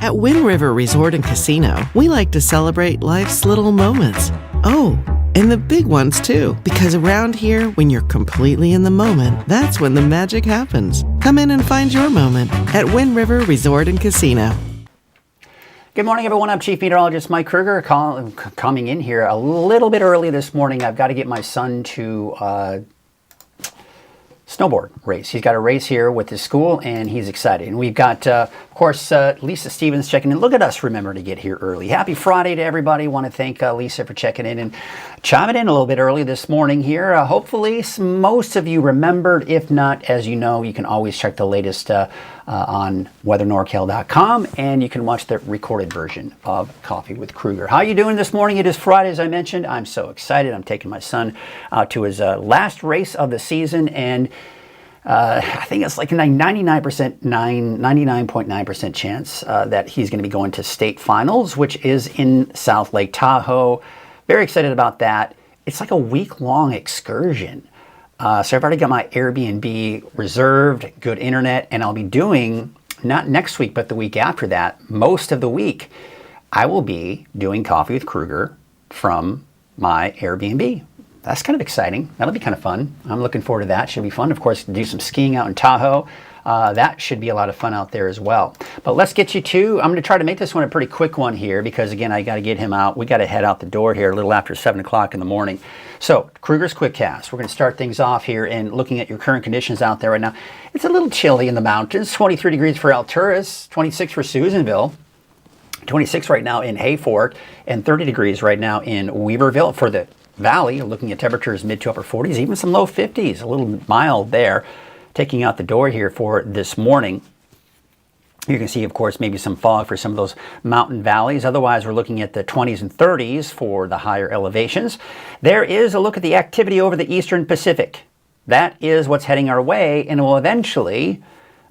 At Wind River Resort and Casino, we like to celebrate life's little moments. Oh, and the big ones too, because around here, when you're completely in the moment, that's when the magic happens. Come in and find your moment at Wind River Resort and Casino. Good morning, everyone. I'm Chief Meteorologist Mike Krueger coming in here a little bit early this morning. I've got to get my son to snowboard race. He's got a race here with his school, and he's excited. And we've got, of course, Lisa Stevens checking in. Look at us remember to get here early. Happy Friday to everybody. Want to thank Lisa for checking in and chiming in a little bit early this morning here. Hopefully, most of you remembered. If not, as you know, you can always check the latest on weathernorcal.com, and you can watch the recorded version of Coffee with Krueger. How are you doing this morning? It is Friday, as I mentioned. I'm so excited. I'm taking my son to his last race of the season, and I think it's like a 99.9% chance that he's going to be going to state finals, which is in South Lake Tahoe. Very excited about that. It's like a week-long excursion. So I've already got my Airbnb reserved, good internet, and I'll be doing, not next week, but the week after that, most of the week, I will be doing Coffee with Krueger from my Airbnb. That's kind of exciting. That'll be kind of fun. I'm looking forward to that. Should be fun. Of course, do some skiing out in Tahoe. That should be a lot of fun out there as well. But let's get you to, I'm going to try to make this one a pretty quick one here because, again, I got to get him out. We got to head out the door here a little after 7 o'clock in the morning. So, Krueger's Quick Cast. We're going to start things off here and looking at your current conditions out there right now. It's a little chilly in the mountains. 23 degrees for Alturas, 26 for Susanville, 26 right now in Hayfork, and 30 degrees right now in Weaverville. For the valley, you're looking at temperatures mid to upper 40s, even some low 50s, a little mild there. Taking out the door here for this morning. You can see, of course, maybe some fog for some of those mountain valleys. Otherwise, we're looking at the 20s and 30s for the higher elevations. There is a look at the activity over the eastern Pacific. That is what's heading our way and will eventually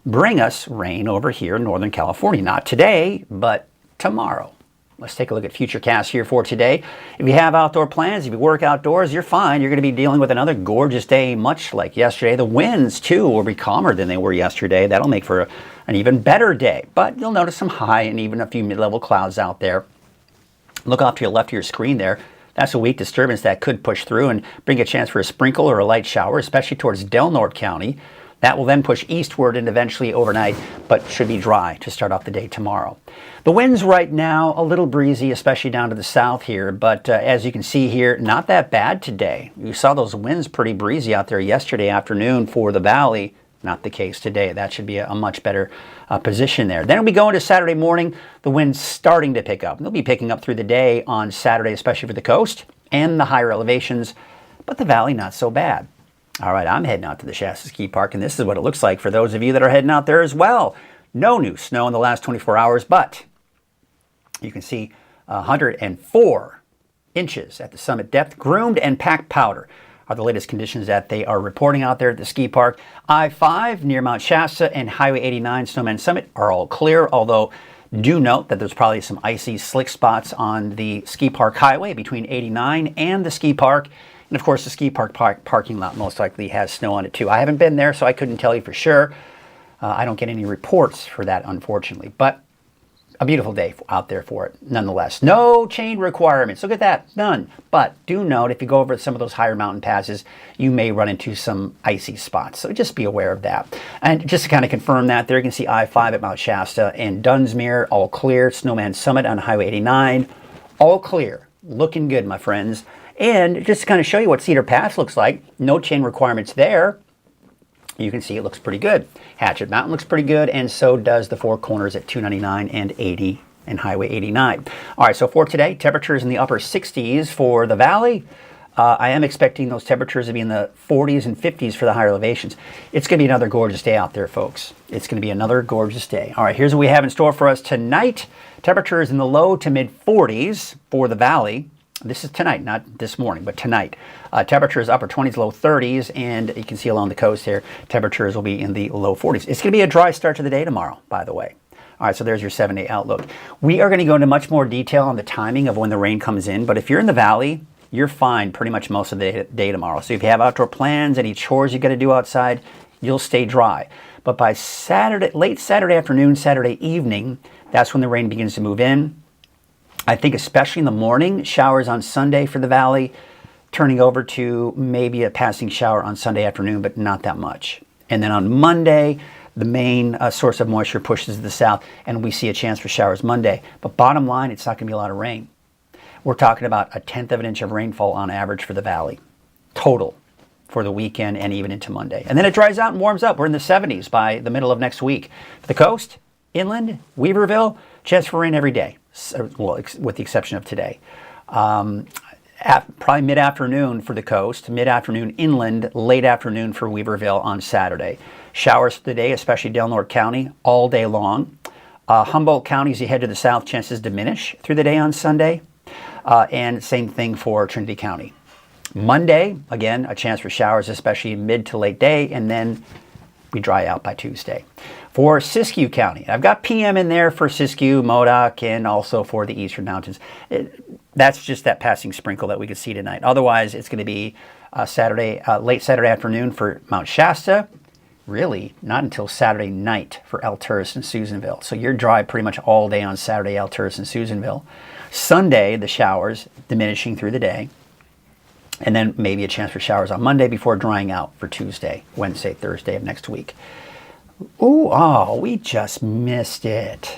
bring us rain over here in Northern California. Not today, but tomorrow. Let's take a look at Futurecast here for today. If you have outdoor plans, if you work outdoors, you're fine. You're going to be dealing with another gorgeous day, much like yesterday. The winds, too, will be calmer than they were yesterday. That'll make for an even better day. But you'll notice some high and even a few mid-level clouds out there. Look off to your left of your screen there. That's a weak disturbance that could push through and bring a chance for a sprinkle or a light shower, especially towards Del Norte County. That will then push eastward and eventually overnight, but should be dry to start off the day tomorrow. The winds right now, a little breezy, especially down to the south here, but as you can see here, not that bad today. You saw those winds pretty breezy out there yesterday afternoon for the valley. Not the case today. That should be a much better position there. Then we go into Saturday morning, the wind's starting to pick up. They'll be picking up through the day on Saturday, especially for the coast and the higher elevations, but the valley not so bad. All right, I'm heading out to the Shasta Ski Park, and this is what it looks like for those of you that are heading out there as well. No new snow in the last 24 hours, but you can see 104 inches at the summit depth. Groomed and packed powder are the latest conditions that they are reporting out there at the ski park. I-5 near Mount Shasta and Highway 89 Snowman Summit are all clear, although do note that there's probably some icy slick spots on the ski park highway between 89 and the ski park. And of course, the ski park parking lot most likely has snow on it too. I haven't been there, so I couldn't tell you for sure. I don't get any reports for that, unfortunately. But a beautiful day out there for it, nonetheless. No chain requirements. Look at that, none. But do note, if you go over some of those higher mountain passes, you may run into some icy spots. So just be aware of that. And just to kind of confirm that, there you can see I-5 at Mount Shasta and Dunsmuir, all clear. Snowman Summit on Highway 89, all clear. Looking good, my friends. And just to kind of show you what Cedar Pass looks like, no chain requirements there. You can see it looks pretty good. Hatchet Mountain looks pretty good, and so does the Four Corners at 299 and 80 and Highway 89. All right, so for today, temperatures in the upper 60s for the valley. I am expecting those temperatures to be in the 40s and 50s for the higher elevations. It's going to be another gorgeous day out there, folks. It's going to be another gorgeous day. All right, here's what we have in store for us tonight. Temperatures in the low to mid 40s for the valley. This is tonight, not this morning, but tonight. Temperatures upper 20s, low 30s, and you can see along the coast here, temperatures will be in the low 40s. It's going to be a dry start to the day tomorrow, by the way. All right, so there's your 7-day outlook. We are going to go into much more detail on the timing of when the rain comes in, but if you're in the valley, you're fine pretty much most of the day tomorrow. So if you have outdoor plans, any chores you got to do outside, you'll stay dry. But by Saturday, late Saturday afternoon, Saturday evening, that's when the rain begins to move in. I think especially in the morning, showers on Sunday for the valley, turning over to maybe a passing shower on Sunday afternoon, but not that much. And then on Monday, the main source of moisture pushes to the south, and we see a chance for showers Monday. But bottom line, it's not going to be a lot of rain. We're talking about 1/10 of an inch of rainfall on average for the valley, total, for the weekend and even into Monday. And then it dries out and warms up. We're in the 70s by the middle of next week. For the coast, inland, Weaverville, chance for rain every day, well, with the exception of today. Probably mid-afternoon for the coast, mid-afternoon inland, late afternoon for Weaverville on Saturday. Showers for the day, especially Delaware County, all day long. Humboldt County, as you head to the south, chances diminish through the day on Sunday. And same thing for Trinity County. Monday, again, a chance for showers, especially mid to late day, and then we dry out by Tuesday. For Siskiyou County, I've got PM in there for Siskiyou, Modoc, and also for the Eastern Mountains. That's just that passing sprinkle that we could see tonight. Otherwise, it's going to be late Saturday afternoon for Mount Shasta. Really, not until Saturday night for Alturas and Susanville. So you're dry pretty much all day on Saturday, Alturas and Susanville. Sunday, the showers diminishing through the day. And then maybe a chance for showers on Monday before drying out for Tuesday, Wednesday, Thursday of next week. We just missed it.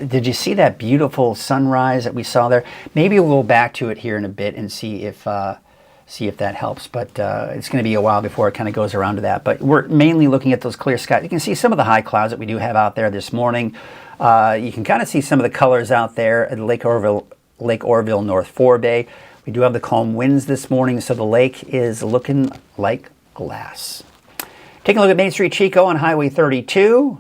Did you see that beautiful sunrise that we saw there? Maybe we'll go back to it here in a bit and see if that helps. But it's going to be a while before it kind of goes around to that. But we're mainly looking at those clear skies. You can see some of the high clouds that we do have out there this morning. You can kind of see some of the colors out there at Lake Orville, North Forebay. We do have the calm winds this morning, so the lake is looking like glass. Taking a look at Main Street Chico on Highway 32.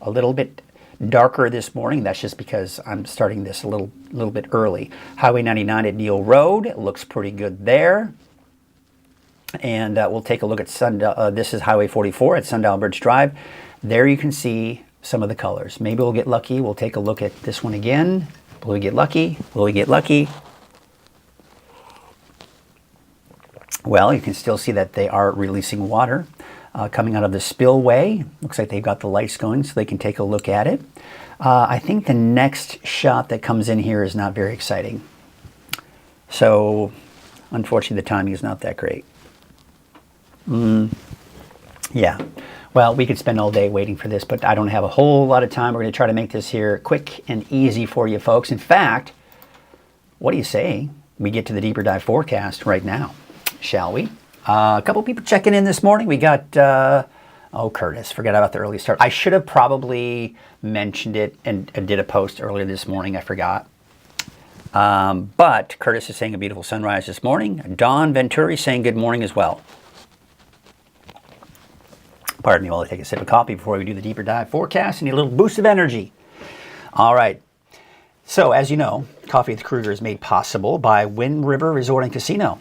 A little bit darker this morning. That's just because I'm starting this a little bit early. Highway 99 at Neal Road. It looks pretty good there. And we'll take a look at this is Highway 44 at Sundial Bridge Drive. There you can see some of the colors. Maybe we'll get lucky. We'll take a look at this one again. Will we get lucky? Will we get lucky? Well, you can still see that they are releasing water coming out of the spillway. Looks like they've got the lights going so they can take a look at it. I think the next shot that comes in here is not very exciting. So, unfortunately, the timing is not that great. Yeah. Well, we could spend all day waiting for this, but I don't have a whole lot of time. We're going to try to make this here quick and easy for you folks. In fact, what do you say we get to the deeper dive forecast right now? Shall we? A couple people checking in this morning. We got, Curtis, forgot about the early start. I should have probably mentioned it and did a post earlier this morning. I forgot. But Curtis is saying a beautiful sunrise this morning. Don Venturi saying good morning as well. Pardon me while I take a sip of coffee before we do the deeper dive forecast. Need a little boost of energy. All right. So, as you know, Coffee with Krueger is made possible by Wind River Resort and Casino.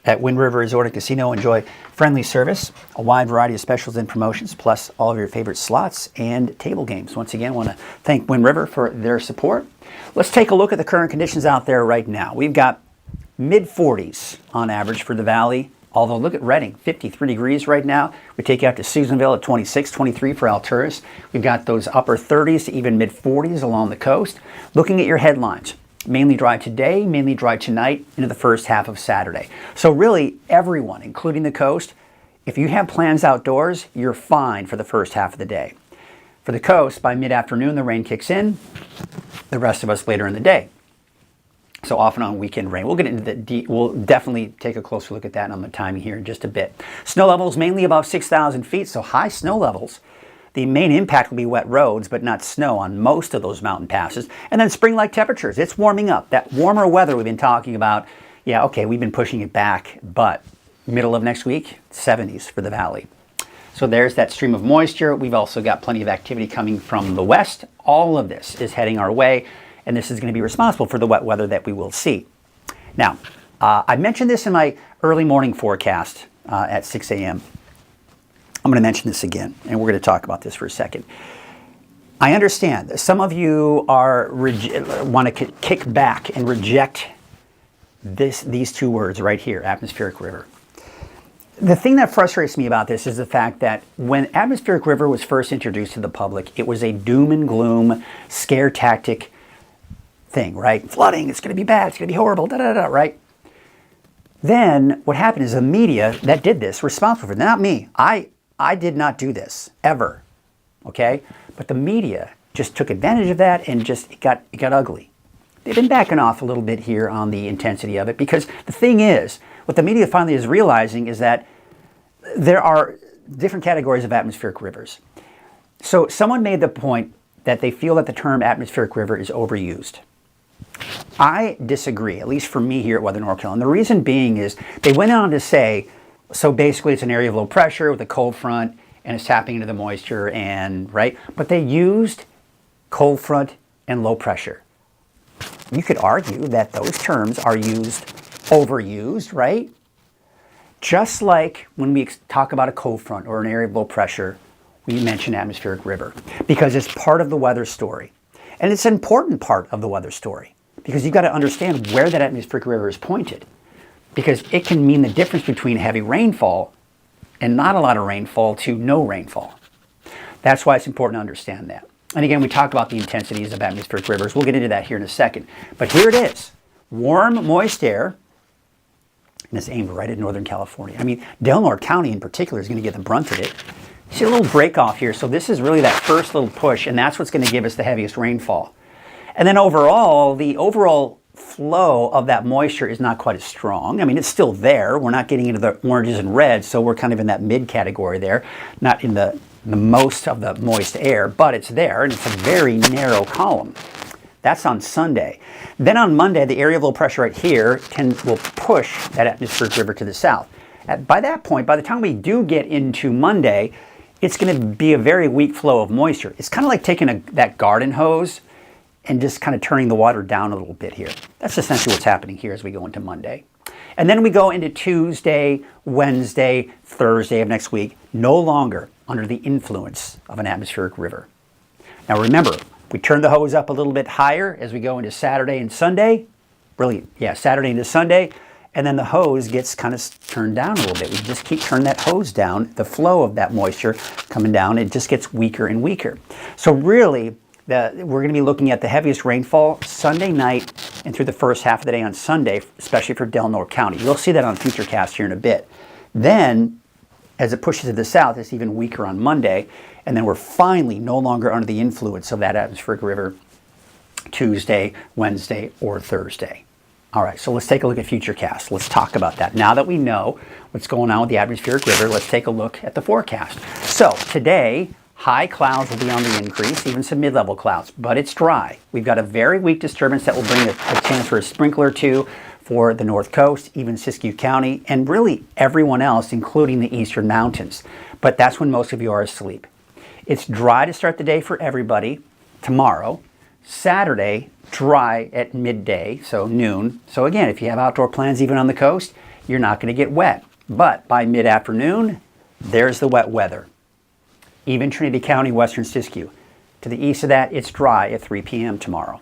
At Wind River Resort and Casino, enjoy friendly service, a wide variety of specials and promotions, plus all of your favorite slots and table games. Once again, I want to thank Wind River for their support. Let's take a look at the current conditions out there right now. We've got mid-40s on average for the valley, although look at Redding, 53 degrees right now. We take you out to Susanville at 26, 23 for Alturas. We've got those upper 30s to even mid-40s along the coast. Looking at your headlines. Mainly dry today, mainly dry tonight, into the first half of Saturday. So really, everyone, including the coast, if you have plans outdoors, you're fine for the first half of the day. For the coast, by mid-afternoon, the rain kicks in. The rest of us later in the day. So off and on weekend rain. We'll get into we'll definitely take a closer look at that on the timing here in just a bit. Snow levels mainly above 6,000 feet, so high snow levels. The main impact will be wet roads, but not snow on most of those mountain passes. And then spring-like temperatures. It's warming up. That warmer weather we've been talking about, yeah, okay, we've been pushing it back, but middle of next week, 70s for the valley. So there's that stream of moisture. We've also got plenty of activity coming from the west. All of this is heading our way, and this is going to be responsible for the wet weather that we will see. Now, I mentioned this in my early morning forecast at 6 a.m. I'm going to mention this again, and we're going to talk about this for a second. I understand that some of you want to kick back and reject these two words right here, atmospheric river. The thing that frustrates me about this is the fact that when atmospheric river was first introduced to the public, it was a doom and gloom scare tactic thing, right? Flooding, it's going to be bad, it's going to be horrible, right? Then what happened is the media that did this, responsible for it, not me. I did not do this, ever, okay? But the media just took advantage of that and just, it got ugly. They've been backing off a little bit here on the intensity of it, because the thing is, what the media finally is realizing is that there are different categories of atmospheric rivers. So someone made the point that they feel that the term atmospheric river is overused. I disagree, at least for me here at Weather NorCal. And the reason being is they went on to say, so basically it's an area of low pressure with a cold front and it's tapping into the moisture and, right? But they used cold front and low pressure. You could argue that those terms are overused, right? Just like when we talk about a cold front or an area of low pressure, we mention atmospheric river because it's part of the weather story. And it's an important part of the weather story because you've got to understand where that atmospheric river is pointed, because it can mean the difference between heavy rainfall and not a lot of rainfall to no rainfall. That's why it's important to understand that. And again, we talk about the intensities of atmospheric rivers. We'll get into that here in a second. But here it is. Warm, moist air, and it's aimed right at Northern California. I mean, Del Norte County in particular is going to get the brunt of it. See a little break off here. So this is really that first little push, and that's what's going to give us the heaviest rainfall. And then overall, the overall flow of that moisture is not quite as strong. I mean, it's still there. We're not getting into the oranges and reds, so we're kind of in that mid category there, not in the most of the moist air, but it's there, and it's a very narrow column. That's on Sunday. Then on Monday, the area of low pressure right here will push that atmospheric river to the south. By that point, by the time we do get into Monday, it's going to be a very weak flow of moisture. It's kind of like taking that garden hose and just kind of turning the water down a little bit here. That's essentially what's happening here as we go into Monday. And then we go into Tuesday, Wednesday, Thursday of next week, no longer under the influence of an atmospheric river. Now remember, we turn the hose up a little bit higher as we go into Saturday and Sunday. Saturday into Sunday. And then the hose gets kind of turned down a little bit. We just keep turning that hose down. The flow of that moisture coming down, it just gets weaker and weaker. So really, we're going to be looking at the heaviest rainfall Sunday night and through the first half of the day on Sunday, especially for Del Norte County. You'll see that on Futurecast here in a bit. Then, as it pushes to the south, it's even weaker on Monday. And then we're finally no longer under the influence of that atmospheric river Tuesday, Wednesday, or Thursday. All right, so let's take a look at Futurecast. Let's talk about that. Now that we know what's going on with the atmospheric river, let's take a look at the forecast. So today, high clouds will be on the increase, even some mid-level clouds, but it's dry. We've got a very weak disturbance that will bring a chance for a sprinkle or two for the North Coast, even Siskiyou County, and really everyone else, including the eastern mountains. But that's when most of you are asleep. It's dry to start the day for everybody tomorrow. Saturday, dry at midday, so noon. So again, if you have outdoor plans even on the coast, you're not going to get wet. But by mid-afternoon, there's the wet weather. Even Trinity County, western Siskiyou. To the east of that, it's dry at 3 p.m. tomorrow.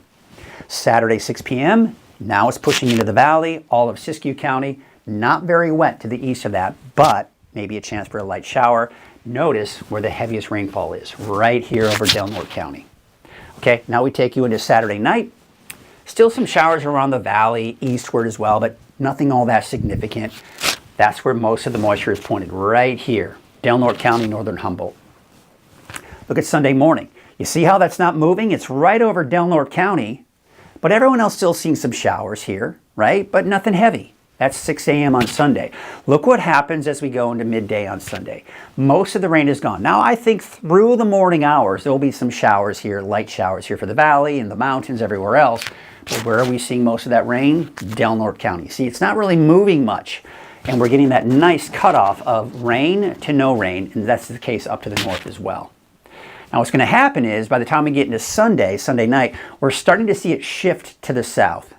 Saturday, 6 p.m., now it's pushing into the valley, all of Siskiyou County, not very wet to the east of that, but maybe a chance for a light shower. Notice where the heaviest rainfall is, right here over Del Norte County. Okay, now we take you into Saturday night. Still some showers around the valley, eastward as well, but nothing all that significant. That's where most of the moisture is pointed, right here, Del Norte County, northern Humboldt. Look at Sunday morning. You see how that's not moving? It's right over Del Norte County, but everyone else still seeing some showers here, right? But nothing heavy. That's 6 a.m. on Sunday. Look what happens as we go into midday on Sunday. Most of the rain is gone. Now, I think through the morning hours, there will be some showers here, light showers here for the valley and the mountains, everywhere else. But where are we seeing most of that rain? Del Norte County. See, it's not really moving much. And we're getting that nice cutoff of rain to no rain, and that's the case up to the north as well. Now, what's going to happen is, by the time we get into Sunday night, we're starting to see it shift to the south.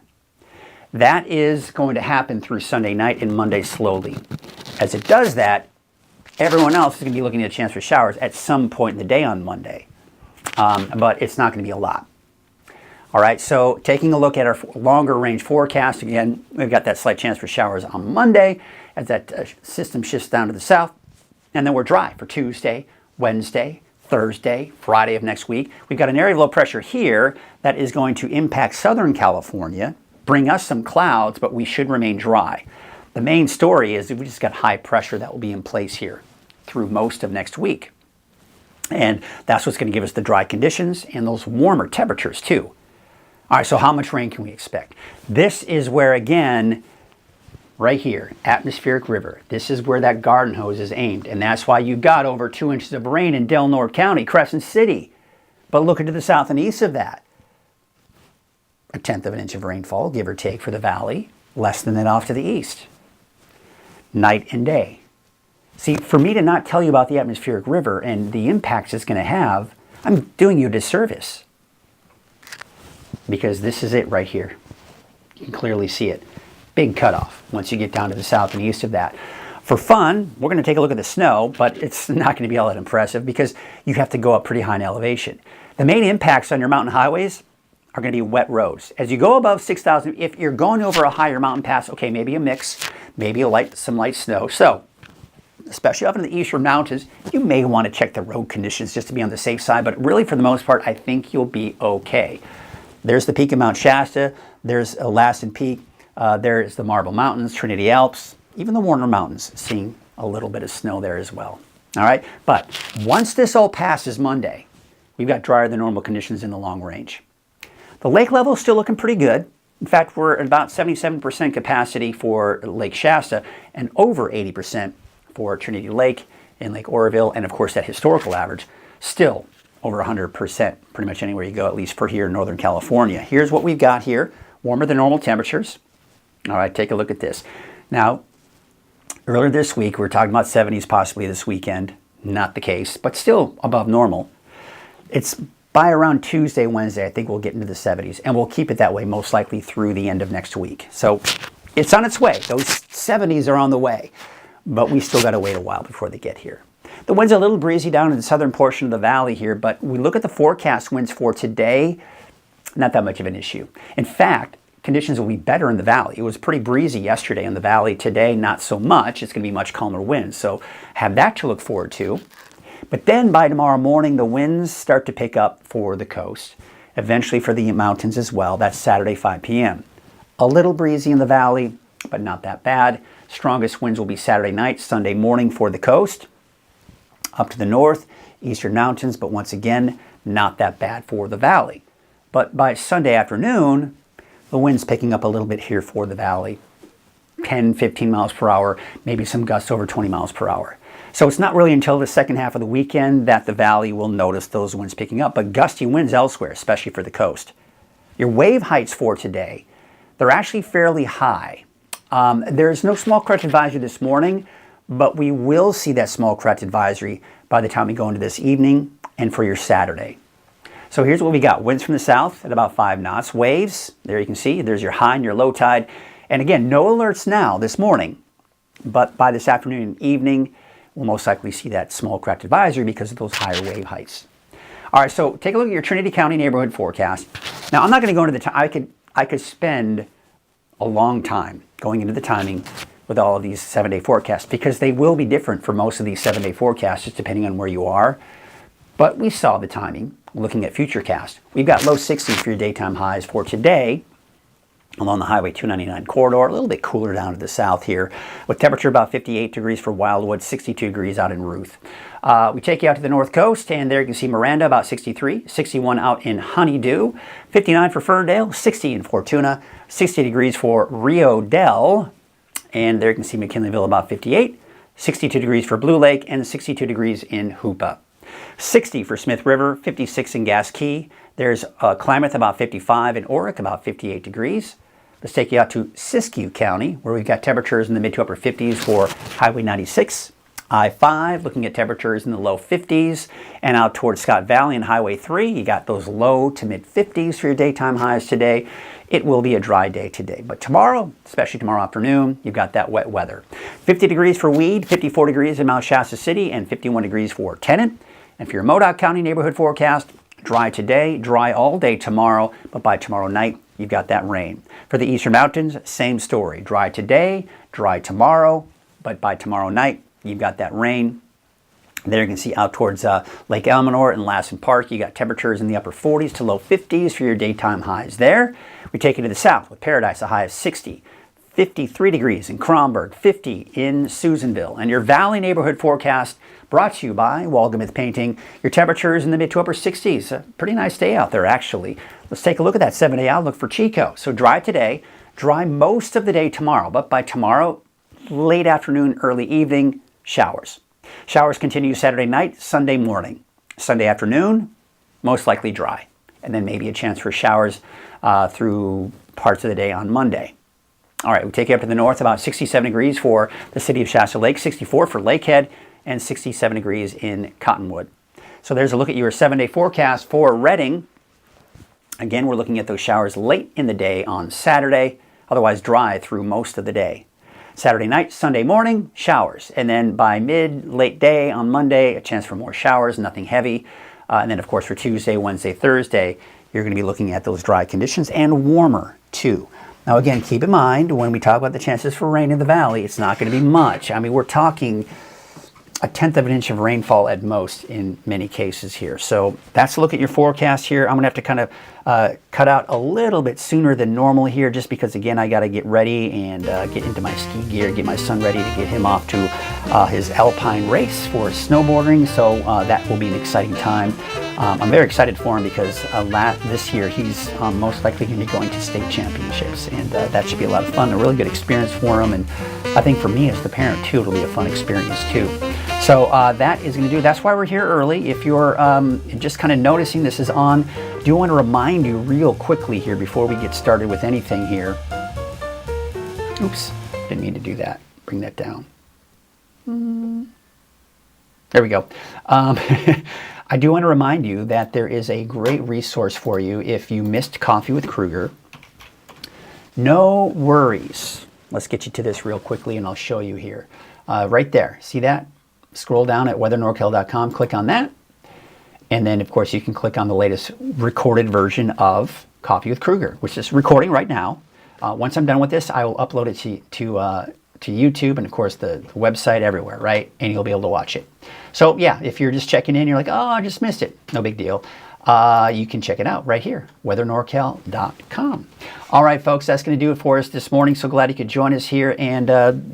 That is going to happen through Sunday night and Monday slowly. As it does that, everyone else is going to be looking at a chance for showers at some point in the day on Monday. But it's not going to be a lot. All right, so taking a look at our longer range forecast, again, we've got that slight chance for showers on Monday. as that system shifts down to the south. And then we're dry for Tuesday, Wednesday, Thursday, Friday of next week. We've got an area of low pressure here that is going to impact Southern California, bring us some clouds, but we should remain dry. The main story is that we just got high pressure that will be in place here through most of next week. And that's what's going to give us the dry conditions and those warmer temperatures too. All right, so how much rain can we expect? This is where, again, right here, atmospheric river, this is where that garden hose is aimed. And that's why you've got over 2 inches of rain in Del Norte County, Crescent City. But look to the south and east of that. 1/10 of an inch of rainfall, give or take, for the valley. Less than that off to the east. Night and day. See, for me to not tell you about the atmospheric river and the impacts it's going to have, I'm doing you a disservice. Because this is it right here. You can clearly see it. Big cutoff once you get down to the south and east of that. For fun, we're going to take a look at the snow, but it's not going to be all that impressive because you have to go up pretty high in elevation. The main impacts on your mountain highways are going to be wet roads. As you go above 6,000, if you're going over a higher mountain pass, okay, maybe a mix, maybe some light snow. So, especially up in the eastern mountains, you may want to check the road conditions just to be on the safe side, but really for the most part, I think you'll be okay. There's the peak of Mount Shasta, there's Lassen Peak, there's the Marble Mountains, Trinity Alps, even the Warner Mountains, seeing a little bit of snow there as well. All right, but once this all passes Monday, we've got drier than normal conditions in the long range. The lake level is still looking pretty good. In fact, we're at about 77% capacity for Lake Shasta and over 80% for Trinity Lake and Lake Oroville, and of course that historical average, still over 100% pretty much anywhere you go, at least for here in Northern California. Here's what we've got here, warmer than normal temperatures. All right, take a look at this. Now, earlier this week, we were talking about 70s possibly this weekend. Not the case, but still above normal. It's by around Tuesday, Wednesday, I think we'll get into the 70s, and we'll keep it that way most likely through the end of next week. So it's on its way. Those 70s are on the way, but we still got to wait a while before they get here. The wind's a little breezy down in the southern portion of the valley here, but we look at the forecast winds for today, not that much of an issue. In fact, conditions will be better in the valley. It was pretty breezy yesterday in the valley. Today, not so much. It's going to be much calmer winds, so have that to look forward to. But then by tomorrow morning, the winds start to pick up for the coast, eventually for the mountains as well. That's Saturday, 5 p.m. A little breezy in the valley, but not that bad. Strongest winds will be Saturday night, Sunday morning for the coast, up to the north, eastern mountains, but once again, not that bad for the valley. But by Sunday afternoon, the wind's picking up a little bit here for the valley, 10, 15 miles per hour, maybe some gusts over 20 miles per hour. So it's not really until the second half of the weekend that the valley will notice those winds picking up, but gusty winds elsewhere, especially for the coast. Your wave heights for today, they're actually fairly high. There's no small craft advisory this morning, but we will see that small craft advisory by the time we go into this evening and for your Saturday. So here's what we got. Winds from the south at about 5 knots. Waves, there you can see, there's your high and your low tide. And again, no alerts now this morning, but by this afternoon and evening, we'll most likely see that small craft advisory because of those higher wave heights. All right, so take a look at your Trinity County neighborhood forecast. Now, I'm not going to go into the time. I could spend a long time going into the timing with all of these 7-day forecasts because they will be different for most of these 7-day forecasts, just depending on where you are. But we saw the timing looking at Futurecast. We've got low 60s for your daytime highs for today along the Highway 299 corridor, a little bit cooler down to the south here, with temperature about 58 degrees for Wildwood, 62 degrees out in Ruth. We take you out to the north coast, and there you can see Miranda, about 63, 61 out in Honeydew, 59 for Ferndale, 60 in Fortuna, 60 degrees for Rio Del, and there you can see McKinleyville, about 58, 62 degrees for Blue Lake, and 62 degrees in Hoopa. 60 for Smith River, 56 in Gas Key. There's Klamath, about 55, and Orick, about 58 degrees. Let's take you out to Siskiyou County, where we've got temperatures in the mid to upper 50s for Highway 96. I-5, looking at temperatures in the low 50s. And out towards Scott Valley and Highway 3, you got those low to mid 50s for your daytime highs today. It will be a dry day today. But tomorrow, especially tomorrow afternoon, you've got that wet weather. 50 degrees for Weed, 54 degrees in Mount Shasta City, and 51 degrees for Tennant. And for your Modoc County neighborhood forecast, dry today, dry all day tomorrow, but by tomorrow night, you've got that rain. For the Eastern Mountains, same story. Dry today, dry tomorrow, but by tomorrow night, you've got that rain. There you can see out towards Lake Elsinore and Lassen Park. You got temperatures in the upper 40s to low 50s for your daytime highs there. We take it to the south with Paradise, a high of 60. 53 degrees in Kronberg, 50 in Susanville. And your Valley neighborhood forecast brought to you by Walgamith Painting. Your temperatures in the mid to upper 60s. A pretty nice day out there, actually. Let's take a look at that 7-day outlook for Chico. So dry today, dry most of the day tomorrow. But by tomorrow, late afternoon, early evening, showers. Showers continue Saturday night, Sunday morning. Sunday afternoon, most likely dry. And then maybe a chance for showers through parts of the day on Monday. All right, we take it up to the north, about 67 degrees for the city of Shasta Lake, 64 for Lakehead, and 67 degrees in Cottonwood. So there's a look at your 7-day forecast for Redding. Again, we're looking at those showers late in the day on Saturday, otherwise dry through most of the day. Saturday night, Sunday morning, showers. And then by late day on Monday, a chance for more showers, nothing heavy. And then, of course, for Tuesday, Wednesday, Thursday, you're going to be looking at those dry conditions and warmer, too. Now, again, keep in mind, when we talk about the chances for rain in the valley, it's not going to be much. I mean, we're talking a tenth of an inch of rainfall at most in many cases here. So that's a look at your forecast here. I'm going to have to kind of cut out a little bit sooner than normal here just because, again, I got to get ready and get into my ski gear, get my son ready to get him off to his alpine race for snowboarding. So that will be an exciting time. I'm very excited for him because this year he's most likely going to be going to state championships, and that should be a lot of fun, a really good experience for him, and I think for me as the parent too, it'll be a fun experience too. So that is going to do. That's why we're here early. If you're just kind of noticing this is on, I do want to remind you real quickly here before we get started with anything here. Oops, didn't mean to do that. Bring that down. There we go. I do want to remind you that there is a great resource for you if you missed Coffee with Krueger. No worries. Let's get you to this real quickly and I'll show you here. Right there. See that? Scroll down at weathernorcal.com, click on that. And then, of course, you can click on the latest recorded version of Coffee with Krueger, which is recording right now. Once I'm done with this, I will upload it to YouTube and, of course, the website everywhere, right? And you'll be able to watch it. So, yeah, if you're just checking in, you're like, oh, I just missed it. No big deal. You can check it out right here, weathernorcal.com. All right, folks, that's going to do it for us this morning. So glad you could join us here. And,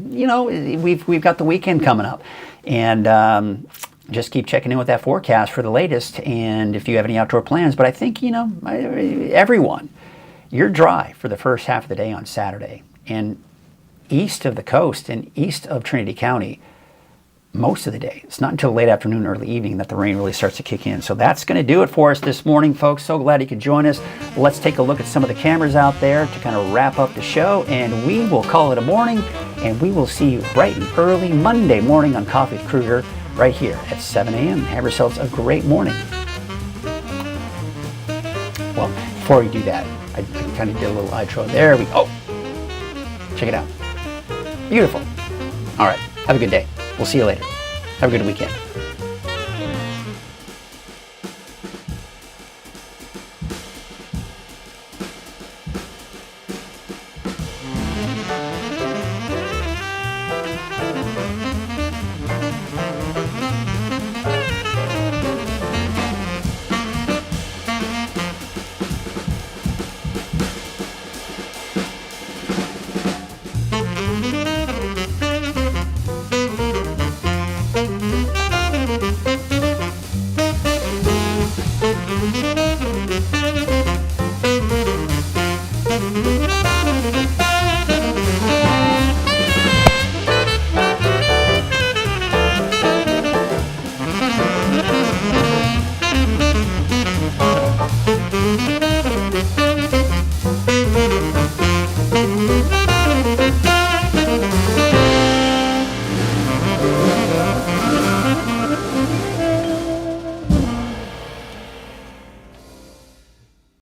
we've got the weekend coming up. And just keep checking in with that forecast for the latest. And if you have any outdoor plans. But I think, everyone, you're dry for the first half of the day on Saturday. And east of the coast and east of Trinity County, most of the day. It's not until late afternoon, early evening that the rain really starts to kick in. So that's going to do it for us this morning, folks. So glad you could join us. Let's take a look at some of the cameras out there to kind of wrap up the show, and we will call it a morning, and we will see you bright and early Monday morning on Coffee with Krueger right here at 7 a.m. Have yourselves a great morning. Well, before we do that, I kind of did a little intro. There we go. Check it out. Beautiful. All right. Have a good day. We'll see you later. Have a good weekend.